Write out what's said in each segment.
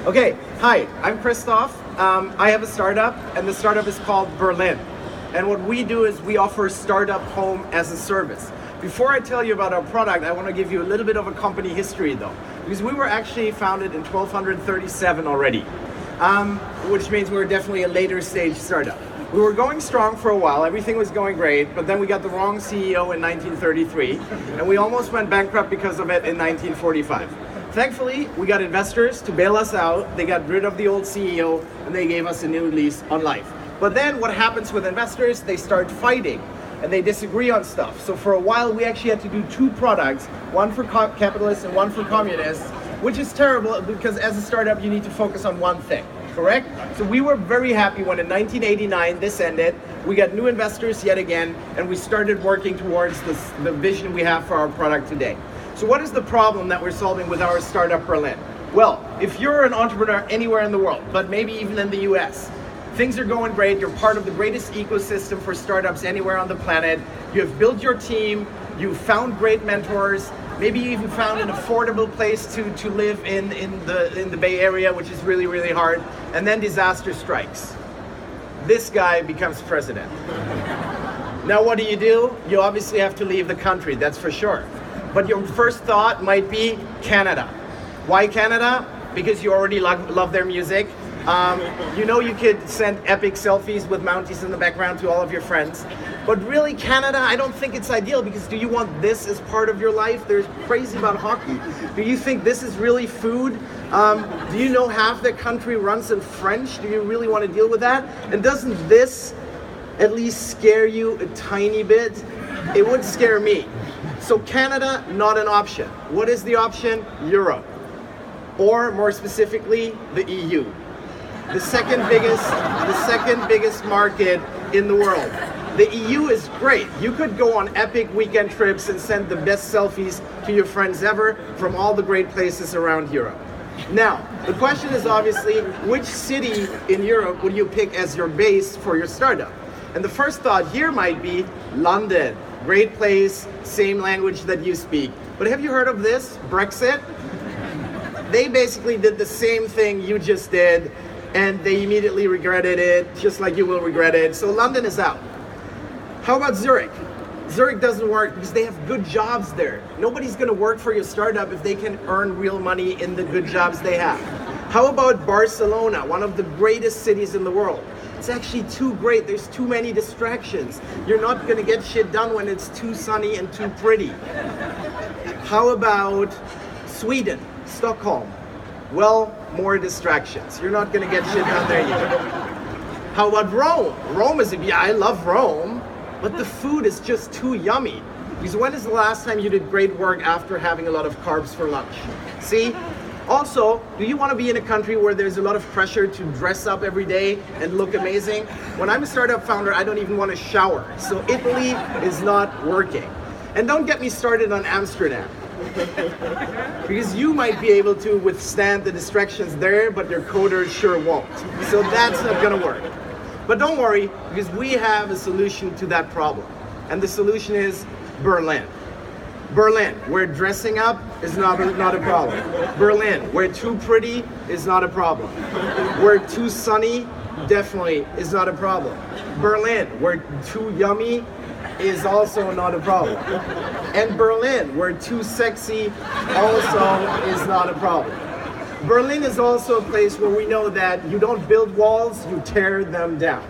Okay, hi, I'm Christoph. I have a startup, and the startup is called Berlin. And what we do is we offer startup home as a service. Before I tell you about our product, I want to give you a little bit of a company history though, because we were actually founded in 1237 already, which means we were definitely a later stage startup. We were going strong for a while, everything was going great, but then we got the wrong CEO in 1933, and we almost went bankrupt because of it in 1945. Thankfully, we got investors to bail us out, they got rid of the old CEO, and they gave us a new lease on life. But then what happens with investors, they start fighting, and they disagree on stuff. So for a while, we actually had to do two products, one for capitalists and one for communists, which is terrible because as a startup, you need to focus on one thing. Correct? So we were very happy when in 1989 this ended, we got new investors yet again, and we started working towards the vision we have for our product today. So what is the problem that we're solving with our startup Berlin? Well, if you're an entrepreneur anywhere in the world, but maybe even in the US, things are going great, you're part of the greatest ecosystem for startups anywhere on the planet, you have built your team, you've found great mentors, maybe you even found an affordable place to live in the Bay Area, which is really, really hard, and then disaster strikes. This guy becomes president. Now what do? You obviously have to leave the country, that's for sure. But your first thought might be Canada. Why Canada? Because you already love their music. You know you could send epic selfies with Mounties in the background to all of your friends. But really Canada, I don't think it's ideal because do you want this as part of your life? They're crazy about hockey. Do you think this is really food? Do you know half the country runs in French? Do you really want to deal with that? And doesn't this at least scare you a tiny bit? It would scare me. So Canada, not an option. What is the option? Europe. Or more specifically, the EU. The second biggest market in the world. The EU is great. You could go on epic weekend trips and send the best selfies to your friends ever from all the great places around Europe. Now, the question is obviously, which city in Europe would you pick as your base for your startup? And the first thought here might be London. Great place, same language that you speak. But have you heard of this? Brexit? They basically did the same thing you just did, and they immediately regretted it, just like you will regret it. So London is out. How about Zurich? Zurich doesn't work because they have good jobs there. Nobody's gonna work for your startup if they can earn real money in the good jobs they have. How about Barcelona, one of the greatest cities in the world? It's actually too great, there's too many distractions. You're not gonna get shit done when it's too sunny and too pretty. How about Sweden, Stockholm? Well, more distractions. You're not gonna get shit done there either. How about Rome? Rome is, yeah, I love Rome, but the food is just too yummy. Because when is the last time you did great work after having a lot of carbs for lunch? See? Also, do you want to be in a country where there's a lot of pressure to dress up every day and look amazing? When I'm a startup founder, I don't even want to shower. So Italy is not working. And don't get me started on Amsterdam. Because you might be able to withstand the distractions there, but your coders sure won't. So that's not going to work. But don't worry, because we have a solution to that problem. And the solution is Berlin. Berlin, where dressing up is not a problem. Berlin, where too pretty is not a problem. Where too sunny definitely is not a problem. Berlin, where too yummy is also not a problem. And Berlin, where too sexy also is not a problem. Berlin is also a place where we know that you don't build walls, you tear them down.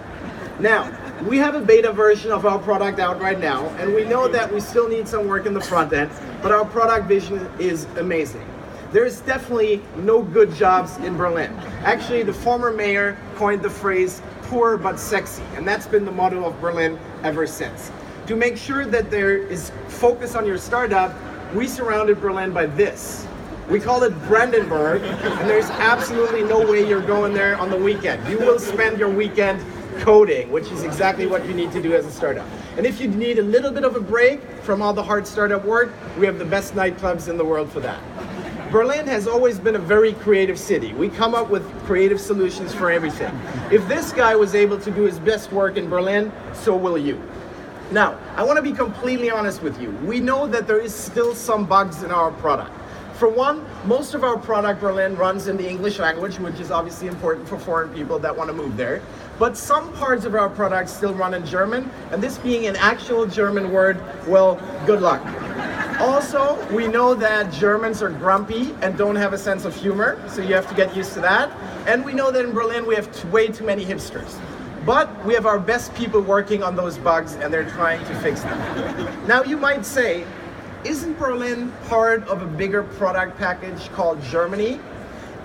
Now, we have a beta version of our product out right now, and we know that we still need some work in the front end, but our product vision is amazing. There's definitely no good jobs in Berlin. Actually, the former mayor coined the phrase poor but sexy, and that's been the motto of Berlin ever since. To make sure that there is focus on your startup, we surrounded Berlin by this. We call it Brandenburg, and there's absolutely no way you're going there on the weekend. You will spend your weekend coding, which is exactly what you need to do as a startup. And if you need a little bit of a break from all the hard startup work, we have the best nightclubs in the world for that. Berlin has always been a very creative city. We come up with creative solutions for everything. If this guy was able to do his best work in Berlin, so will you. Now, I want to be completely honest with you. We know that there is still some bugs in our product. For one, most of our product, Berlin, runs in the English language, which is obviously important for foreign people that want to move there. But some parts of our product still run in German, and this being an actual German word, well, good luck. Also, we know that Germans are grumpy and don't have a sense of humor, so you have to get used to that. And we know that in Berlin we have way too many hipsters. But we have our best people working on those bugs, and they're trying to fix them. Now you might say, isn't Berlin part of a bigger product package called Germany?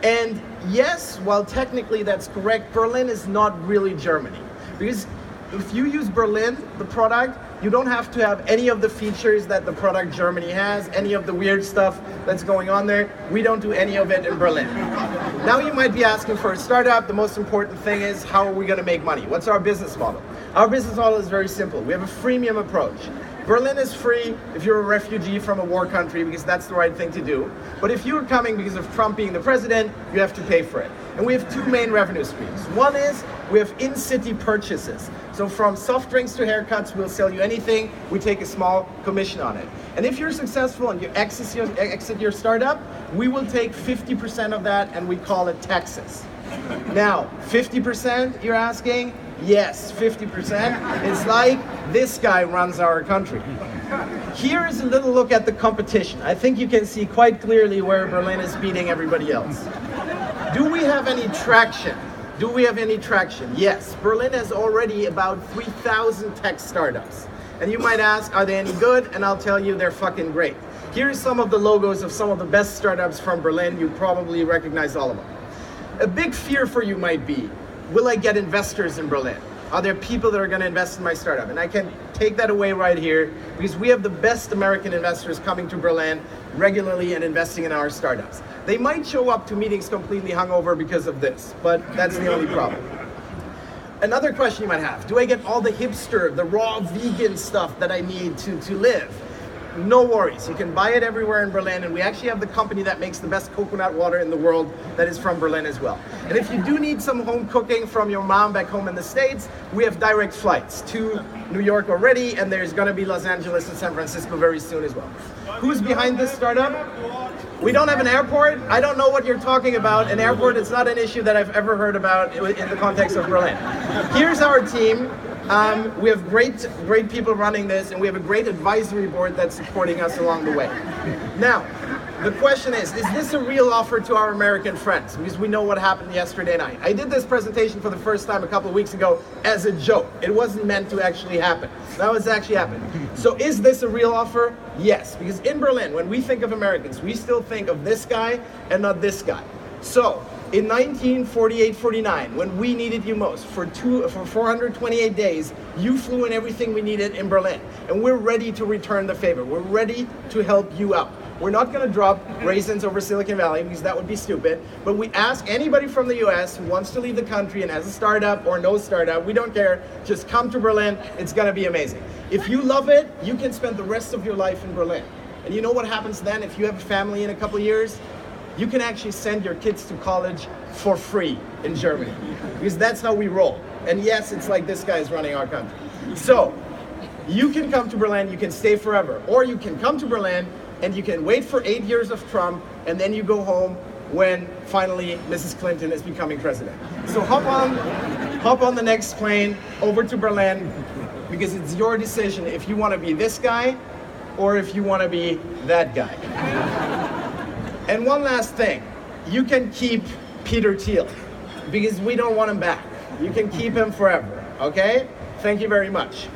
And yes, while technically that's correct, Berlin is not really Germany. Because if you use Berlin, the product, you don't have to have any of the features that the product Germany has, any of the weird stuff that's going on there. We don't do any of it in Berlin. Now you might be asking, for a startup, the most important thing is, how are we going to make money? What's our business model? Our business model is very simple. We have a freemium approach. Berlin is free if you're a refugee from a war country, because that's the right thing to do. But if you're coming because of Trump being the president, you have to pay for it. And we have two main revenue streams. One is we have in-city purchases. So from soft drinks to haircuts, we'll sell you anything. We take a small commission on it. And if you're successful and you exit your startup, we will take 50% of that, and we call it taxes. Now, 50%, you're asking? Yes, 50%. It's like this guy runs our country. Here is a little look at the competition. I think you can see quite clearly where Berlin is beating everybody else. Do we have any traction? Do we have any traction? Yes, Berlin has already about 3,000 tech startups. And you might ask, are they any good? And I'll tell you, they're fucking great. Here's some of the logos of some of the best startups from Berlin. You probably recognize all of them. A big fear for you might be, will I get investors in Berlin? Are there people that are going to invest in my startup? And I can take that away right here, because we have the best American investors coming to Berlin regularly and investing in our startups. They might show up to meetings completely hungover because of this, but that's the only problem. Another question you might have, do I get all the hipster, the raw vegan stuff that I need to live? No worries, you can buy it everywhere in Berlin, and we actually have the company that makes the best coconut water in the world that is from Berlin as well. And if you do need some home cooking from your mom back home in the States, we have direct flights to New York already, and there's gonna be Los Angeles and San Francisco very soon as well. Who's behind this startup? We don't have an airport. I don't know what you're talking about. An airport is not an issue that I've ever heard about in the context of Berlin. Here's our team. We have great people running this, and we have a great advisory board that's supporting us along the way. Now, the question is this a real offer to our American friends? Because we know what happened yesterday night. I did this presentation for the first time a couple of weeks ago as a joke. It wasn't meant to actually happen. Now it's actually happened. So is this a real offer? Yes, because in Berlin, when we think of Americans, we still think of this guy and not this guy. So, in 1948-49, when we needed you most, for 428 days, you flew in everything we needed in Berlin. And we're ready to return the favor. We're ready to help you out. We're not going to drop raisins over Silicon Valley, because that would be stupid. But we ask anybody from the US who wants to leave the country and has a startup or no startup, we don't care, just come to Berlin. It's going to be amazing. If you love it, you can spend the rest of your life in Berlin. And you know what happens then if you have a family in a couple of years? You can actually send your kids to college for free in Germany, because that's how we roll. And yes, it's like this guy is running our country. So you can come to Berlin, you can stay forever, or you can come to Berlin and you can wait for 8 years of Trump, and then you go home when finally Mrs. Clinton is becoming president. So hop on the next plane over to Berlin, because it's your decision if you want to be this guy or if you want to be that guy. And one last thing, you can keep Peter Thiel, because we don't want him back. You can keep him forever, okay? Thank you very much.